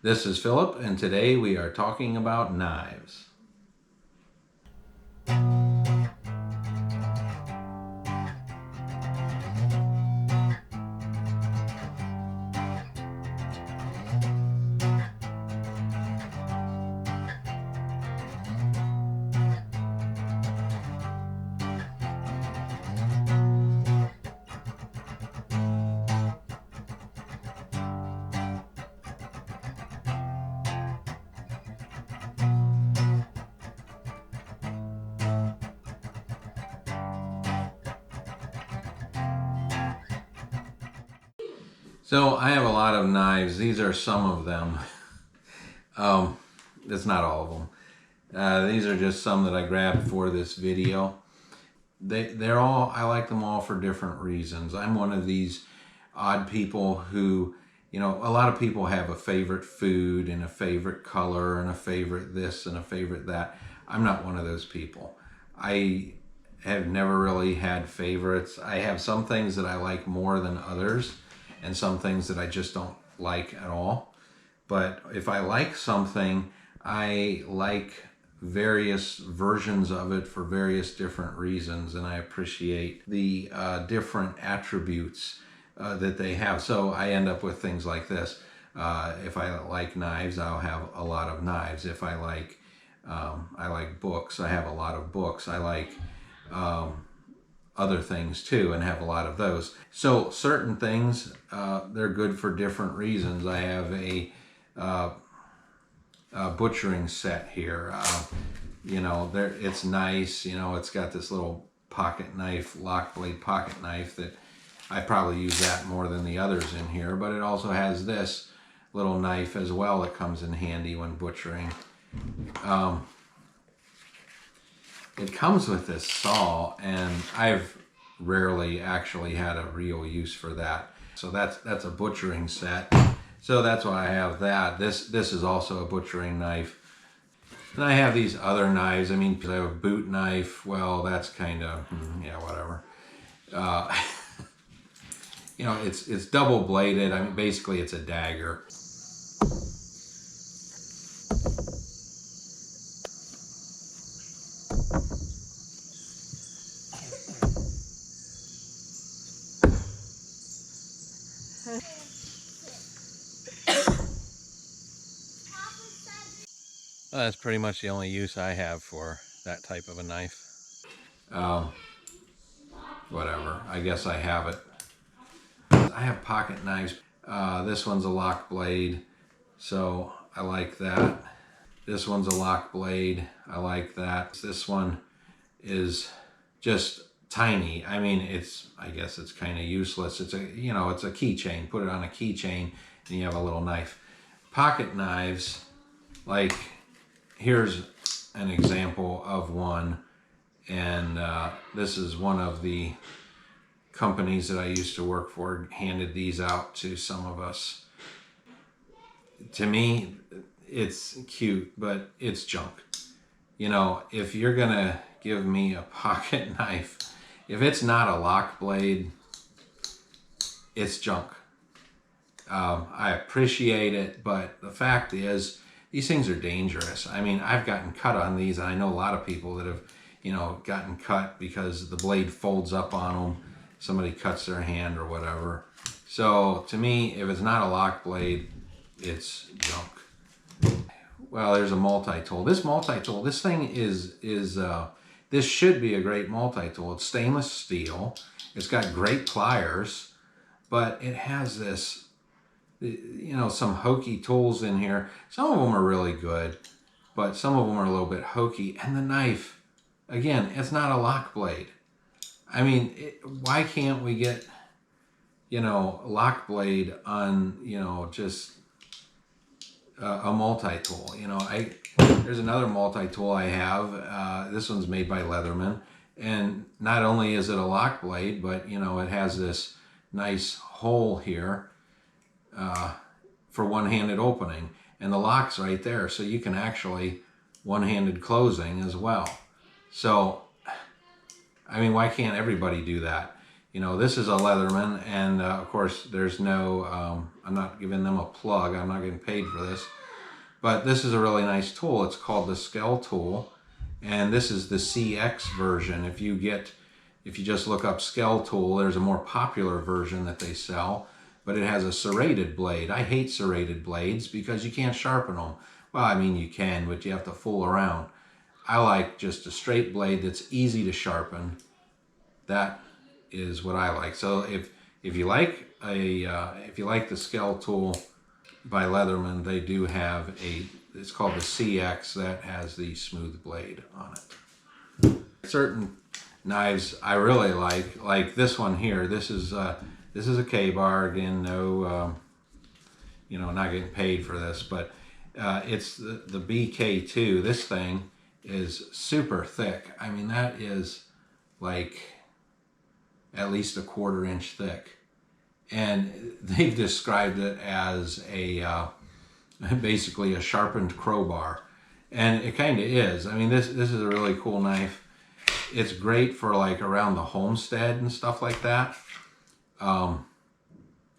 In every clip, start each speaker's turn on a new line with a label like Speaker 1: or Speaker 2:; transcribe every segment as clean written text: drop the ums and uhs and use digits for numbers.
Speaker 1: This is Philip, and today we are talking about knives. So I have a lot of knives. These are some of them. That's not all of them. These are just some that I grabbed for this video. They're all, I like them all for different reasons. I'm one of these odd people who, a lot of people have a favorite food and a favorite color and a favorite this and a favorite that. I'm not one of those people. I have never really had favorites. I have some things that I like more than others, and some things that I just don't like at all. But if I like something, I like various versions of it for various different reasons, and I appreciate the different attributes that they have. So I end up with things like this. If I like knives, I'll have a lot of knives. If I like books, I have a lot of books. I like other things too, and have a lot of those. So certain things, they're good for different reasons. I have a butchering set here. It's nice. It's got this little pocket knife, lock blade pocket knife that I probably use that more than the others in here, but it also has this little knife as well that comes in handy when butchering. It comes with this saw, and I've rarely actually had a real use for that. So that's a butchering set. So that's why I have that. This is also a butchering knife. And I have these other knives. I have a boot knife. Well, that's kind of, yeah, whatever. It's double bladed. Basically it's a dagger. Well, that's pretty much the only use I have for that type of a knife. Whatever, I guess I have it. I have pocket knives. This one's a lock blade, so I like that. This one's a lock blade, I like that. This one is just tiny. I guess it's kind of useless. It's a keychain. Put it on a keychain and you have a little knife. Pocket knives, like, here's an example of one, and this is one of the companies that I used to work for, handed these out to some of us. To me, it's cute, but it's junk. If you're gonna give me a pocket knife, if it's not a lock blade, it's junk. I appreciate it, but the fact is, these things are dangerous. I've gotten cut on these, and I know a lot of people that have, gotten cut because the blade folds up on them. Somebody cuts their hand or whatever. So to me, if it's not a lock blade, it's junk. Well, there's a multi-tool. This multi-tool, this thing this should be a great multi-tool. It's stainless steel. It's got great pliers, but it has this, some hokey tools in here. Some of them are really good, but some of them are a little bit hokey. And the knife, again, it's not a lock blade. Why can't we get, lock blade on, just a multi-tool? There's another multi-tool I have. This one's made by Leatherman. And not only is it a lock blade, but, it has this nice hole here for one-handed opening. And the lock's right there, so you can actually one-handed closing as well. So, why can't everybody do that? You know, this is a Leatherman, and of course there's no, I'm not giving them a plug, I'm not getting paid for this, but this is a really nice tool. It's called the Scale Tool, and this is the CX version. If you just look up Scale Tool, there's a more popular version that they sell, but it has a serrated blade. I hate serrated blades because you can't sharpen them. Well, I mean, you can, but you have to fool around. I like just a straight blade that's easy to sharpen. That is what I like. So if you like the Scale Tool by Leatherman, they do have it's called the CX that has the smooth blade on it. Certain knives I really like this one here. This is a K-bar. Again, no, you know, not getting paid for this, but it's the BK2. This thing is super thick. I mean, that is like at least a 1/4 inch thick, and they've described it as basically a sharpened crowbar, and it kind of is. I mean, this is a really cool knife. It's great for like around the homestead and stuff like that.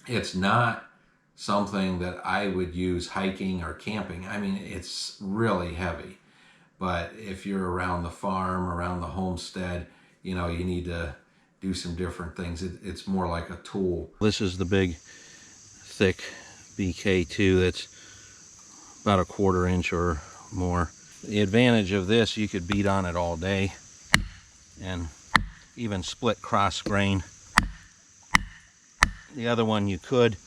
Speaker 1: It's not something that I would use hiking or camping. I mean, it's really heavy, but if you're around the farm, around the homestead, you know, you need to do some different things. It's more like a tool. This is the big, thick BK2 that's about a 1/4 inch or more. The advantage of this, you could beat on it all day and even split cross grain. The other one you could,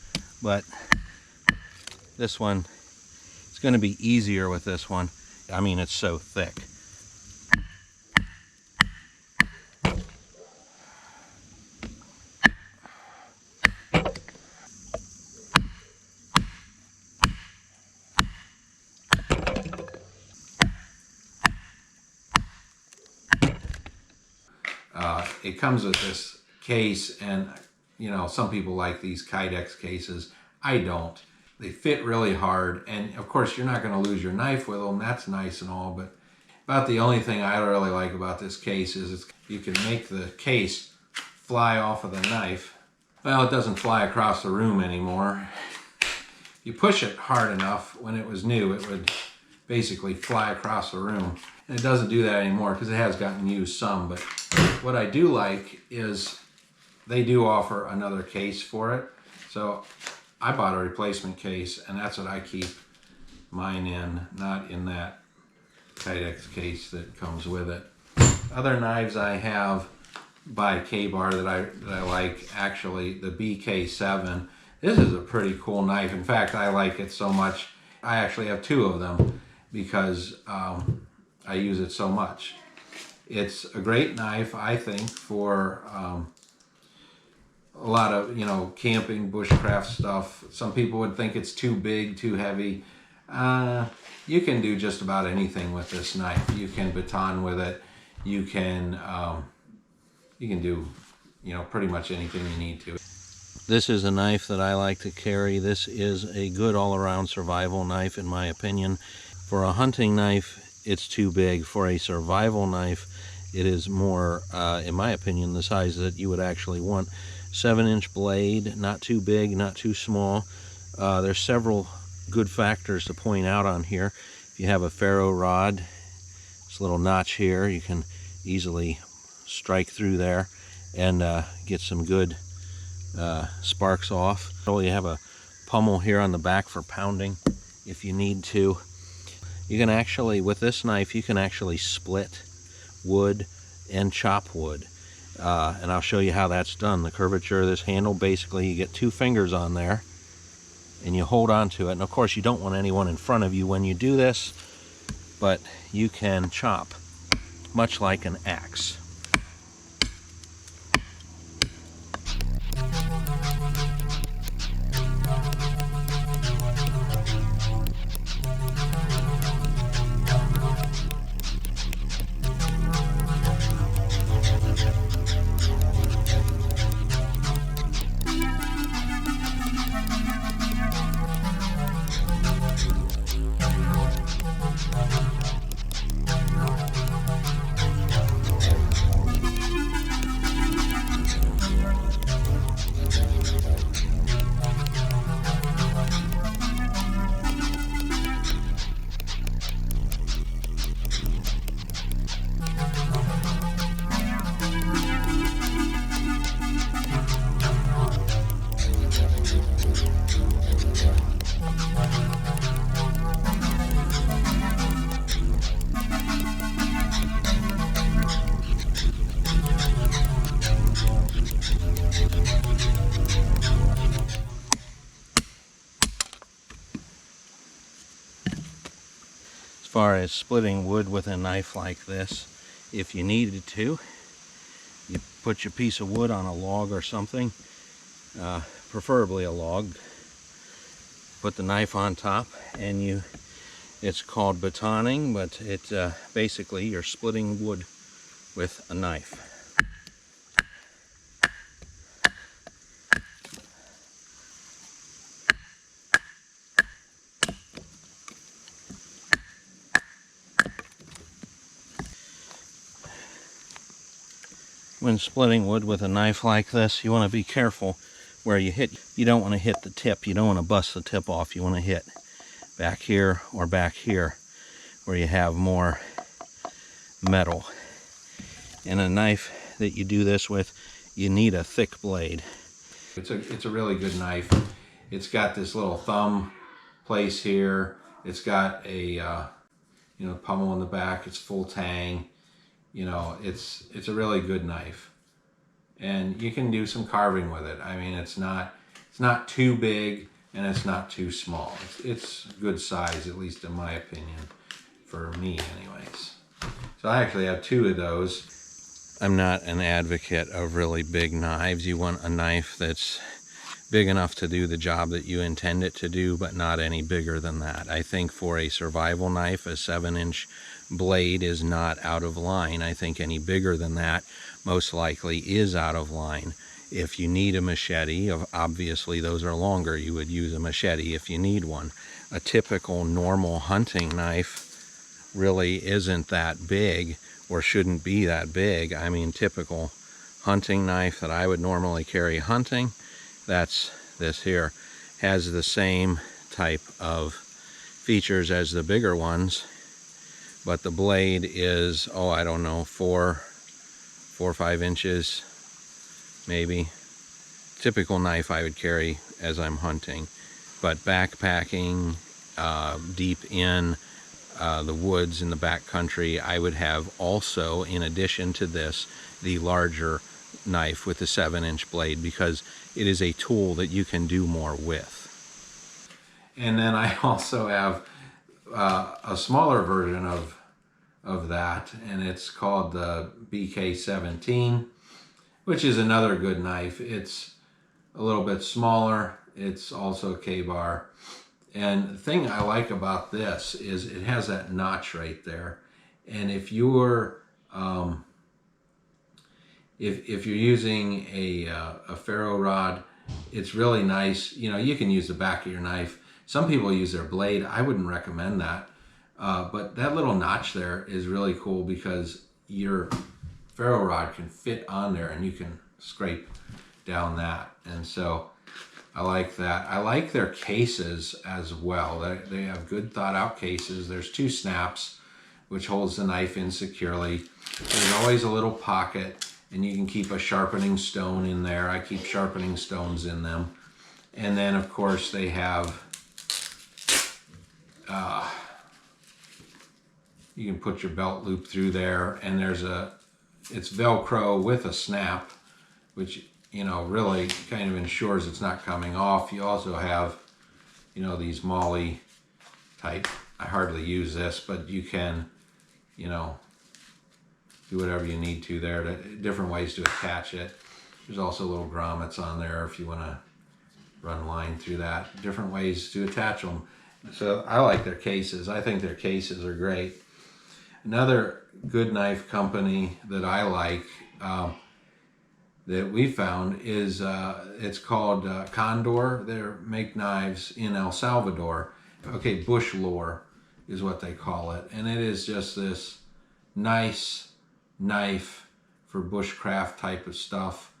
Speaker 1: but this one, it's going to be easier with this one. I mean, it's so thick. It comes with this case, and you know, some people like these Kydex cases. I don't. They fit really hard, and of course you're not going to lose your knife with them. That's nice and all, but about the only thing I really like about this case is you can make the case fly off of the knife. Well, it doesn't fly across the room anymore. If you push it hard enough, when it was new, it would basically fly across the room. And it doesn't do that anymore because it has gotten used some, but what I do like is they do offer another case for it. So I bought a replacement case, and that's what I keep mine in, not in that Kydex case that comes with it. Other knives I have by K-Bar that I like, actually, the BK7. This is a pretty cool knife. In fact, I like it so much, I actually have 2 of them because I use it so much. It's a great knife, I think, for a lot of, you know, camping, bushcraft stuff. Some people would think it's too big, too heavy. You can do just about anything with this knife. You can baton with it. You can do, you know, pretty much anything you need to. This is a knife that I like to carry. This is a good all-around survival knife, in my opinion. For a hunting knife, it's too big. For a survival knife, it is more, in my opinion, the size that you would actually want. 7-inch blade, not too big, not too small. There's several good factors to point out on here. If you have a ferro rod, this little notch here, you can easily strike through there and get some good sparks off. So you have a pommel here on the back for pounding if you need to. You can actually, with this knife, you can actually split wood and chop wood. And I'll show you how that's done. The curvature of this handle, basically you get 2 fingers on there and you hold on to it. And of course you don't want anyone in front of you when you do this, but you can chop much like an axe.
Speaker 2: far as splitting wood with a knife like this, if you needed to, you put your piece of wood on a log or something, preferably a log, put the knife on top, and it's called batoning, but it's basically you're splitting wood with a knife. When splitting wood with a knife like this, you want to be careful where you hit. You don't want to hit the tip. You don't want to bust the tip off. You want to hit back here or back here where you have more metal. And a knife that you do this with, you need a thick blade.
Speaker 1: It's a really good knife. It's got this little thumb place here. It's got a pommel in the back. It's full tang. It's a really good knife, and you can do some carving with it. I mean, it's not too big and it's not too small. It's good size, at least in my opinion, for me anyways. So I actually have two of those. I'm not an advocate of really big knives. You want a knife that's big enough to do the job that you intend it to do, but not any bigger than that. I think for a survival knife, a 7-inch blade is not out of line. I think any bigger than that most likely is out of line. If you need a machete, obviously those are longer. You would use a machete if you need one. A typical normal hunting knife really isn't that big, or shouldn't be that big. I mean, typical hunting knife that I would normally carry hunting, that's this here, has the same type of features as the bigger ones, but the blade is, I don't know, 4 or 5 inches maybe. Typical knife I would carry as I'm hunting. But backpacking, deep in the woods in the backcountry, I would have also, in addition to this, the larger knife with the 7-inch blade, because it is a tool that you can do more with. And then I also have a smaller version of that, and it's called the BK17, which is another good knife. It's a little bit smaller. It's also a K-bar. And the thing I like about this is it has that notch right there. And if you're if you're using a ferro rod, it's really nice. You can use the back of your knife. Some people use their blade. I wouldn't recommend that. But that little notch there is really cool because your ferro rod can fit on there and you can scrape down that. And so I like that. I like their cases as well. They have good thought out cases. There's 2 snaps, which holds the knife in securely. There's always a little pocket, and you can keep a sharpening stone in there. I keep sharpening stones in them. And then of course they have, you can put your belt loop through there, and it's Velcro with a snap, which really kind of ensures it's not coming off. You also have, these MOLLE type. I hardly use this, but you can, do whatever you need to there. Different ways to attach it. There's also little grommets on there if you want to run line through that. Different ways to attach them. So I like their cases. I think their cases are great. Another good knife company that I like, that we found is it's called Condor. They make knives in El Salvador. Okay, Bush Lore is what they call it, and it is just this nice knife for bushcraft type of stuff,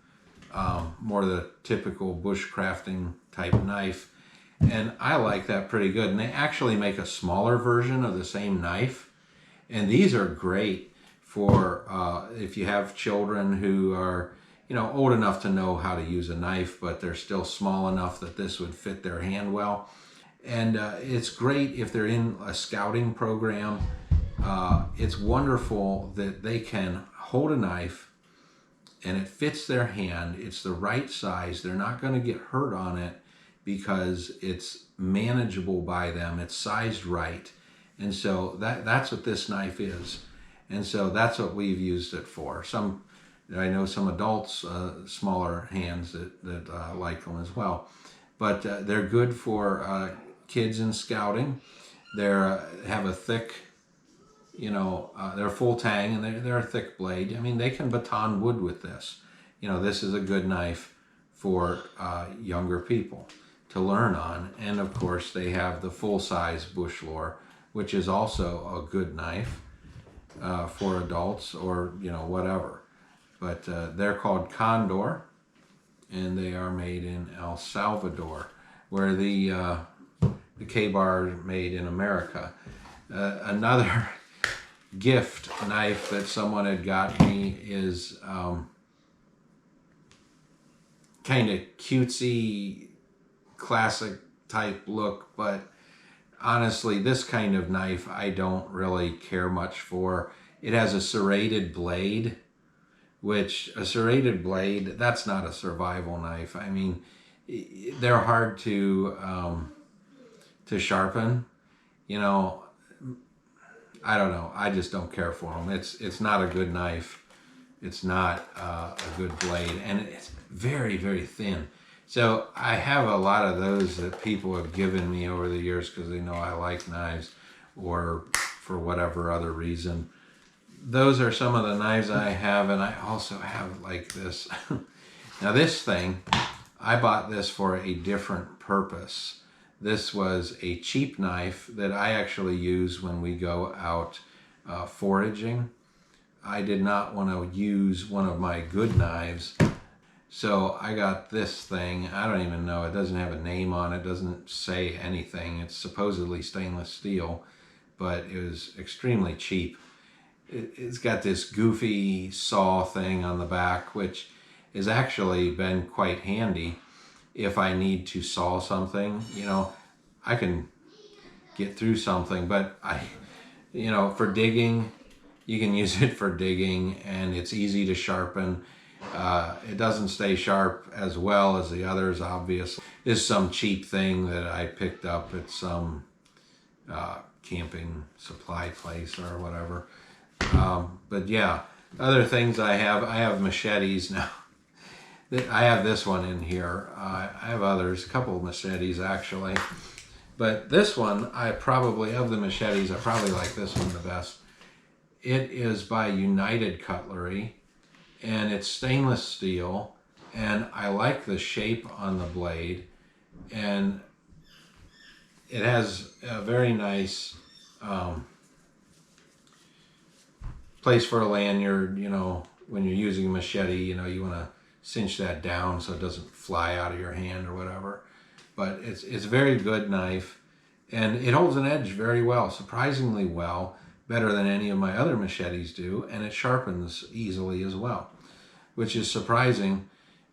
Speaker 1: more the typical bushcrafting type knife, and I like that pretty good. And they actually make a smaller version of the same knife, and these are great for if you have children who are old enough to know how to use a knife, but they're still small enough that this would fit their hand well. And it's great if they're in a scouting program. It's wonderful that they can hold a knife and it fits their hand. It's the right size. They're not going to get hurt on it because it's manageable by them. It's sized right. And so that's what this knife is. And so that's what we've used it for. I know some adults, smaller hands that like them as well. But they're good for kids in scouting. They're have a thick, they're full tang, and they're a thick blade. I mean, they can baton wood with this. This is a good knife for younger people to learn on. And of course, they have the full-size bush lore, which is also a good knife for adults or whatever. But they're called Condor, and they are made in El Salvador, where the K-bar is made in America. Another gift knife that someone had got me is kind of cutesy, classic type look, but honestly, this kind of knife I don't really care much for. It has a serrated blade, which a serrated blade, that's not a survival knife. I mean, they're hard to sharpen. I don't know. I just don't care for them. It's not a good knife. It's not a good blade, and it's very, very thin. So I have a lot of those that people have given me over the years because they know I like knives, or for whatever other reason. Those are some of the knives I have, and I also have like this. Now this thing, I bought this for a different purpose. This was a cheap knife that I actually use when we go out foraging. I did not want to use one of my good knives, so I got this thing. I don't even know. It doesn't have a name on it. Doesn't say anything. It's supposedly stainless steel, but it was extremely cheap. It's got this goofy saw thing on the back, which has actually been quite handy if I need to saw something. I can get through something, but for digging, you can use it for digging, and it's easy to sharpen. It doesn't stay sharp as well as the others, obviously. This is some cheap thing that I picked up at some camping supply place or whatever. But yeah, other things I have machetes now. I have this one in here. I have others, a couple of machetes actually. But this one, of the machetes, I probably like this one the best. It is by United Cutlery, and it's stainless steel, and I like the shape on the blade, and it has a very nice place for a lanyard. When you're using a machete, you want to cinch that down so it doesn't fly out of your hand or whatever. But it's a very good knife, and it holds an edge very well, surprisingly well, better than any of my other machetes do, and it sharpens easily as well, which is surprising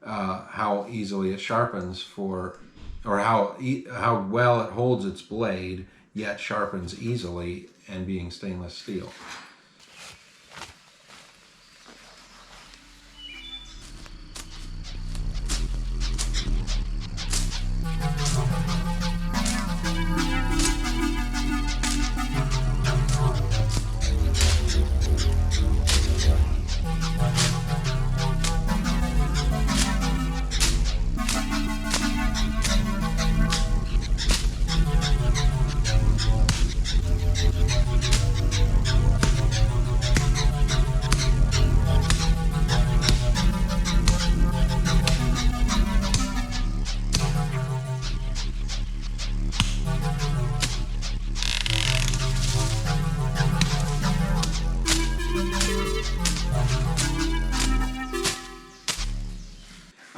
Speaker 1: how easily it sharpens or how well it holds its blade, yet sharpens easily, and being stainless steel.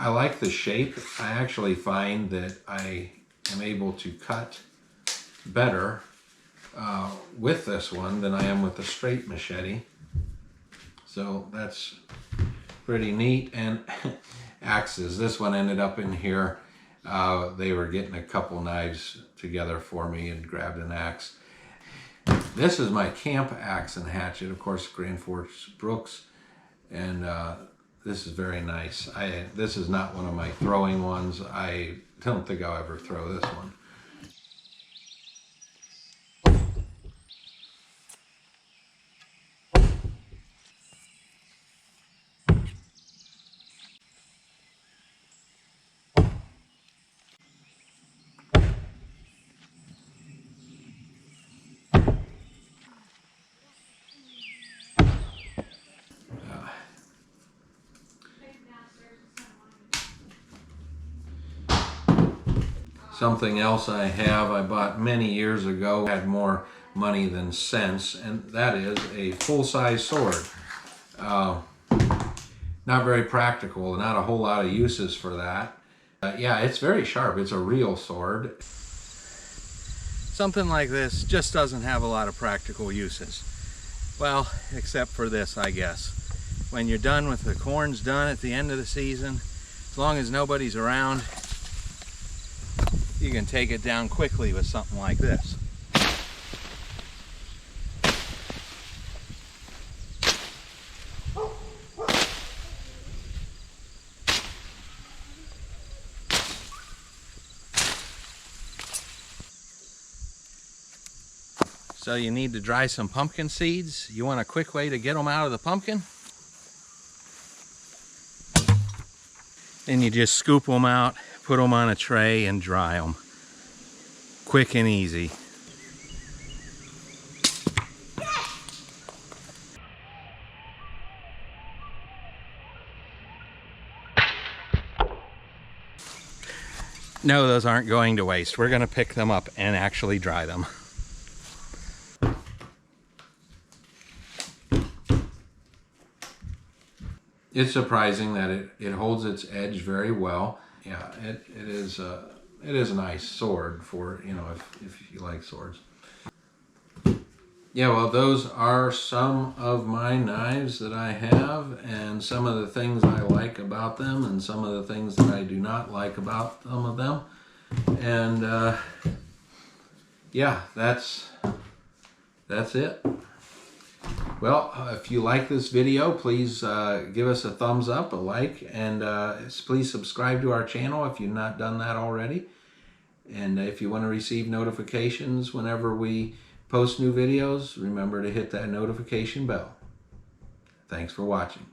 Speaker 1: I like the shape. I actually find that I am able to cut better with this one than I am with the straight machete. So that's pretty neat. And axes. This one ended up in here. They were getting a couple knives together for me and grabbed an axe. This is my camp axe and hatchet, of course, Grand Forks Brooks. And this is very nice. This is not one of my throwing ones. I don't think I'll ever throw this one. something else I have I bought many years ago, had more money than sense, and that is a full-size sword. Not very practical, not a whole lot of uses for that. Yeah, it's very sharp. It's a real sword.
Speaker 2: Something like this just doesn't have a lot of practical uses. Well, except for this, I guess. When you're done with the corn's done at the end of the season, as long as nobody's around, you can take it down quickly with something like this. So you need to dry some pumpkin seeds. You want a quick way to get them out of the pumpkin? Then you just scoop them out, put them on a tray and dry them. Quick and easy. No, those aren't going to waste. We're going to pick them up and actually dry them.
Speaker 1: It's surprising that it holds its edge very well. Yeah, it is a nice sword for, you know, if you like swords. Yeah, well, those are some of my knives that I have, and some of the things I like about them, and some of the things that I do not like about some of them. And yeah, that's it. Well, if you like this video, please give us a thumbs up, a like, and please subscribe to our channel if you've not done that already. And if you want to receive notifications whenever we post new videos, remember to hit that notification bell. Thanks for watching.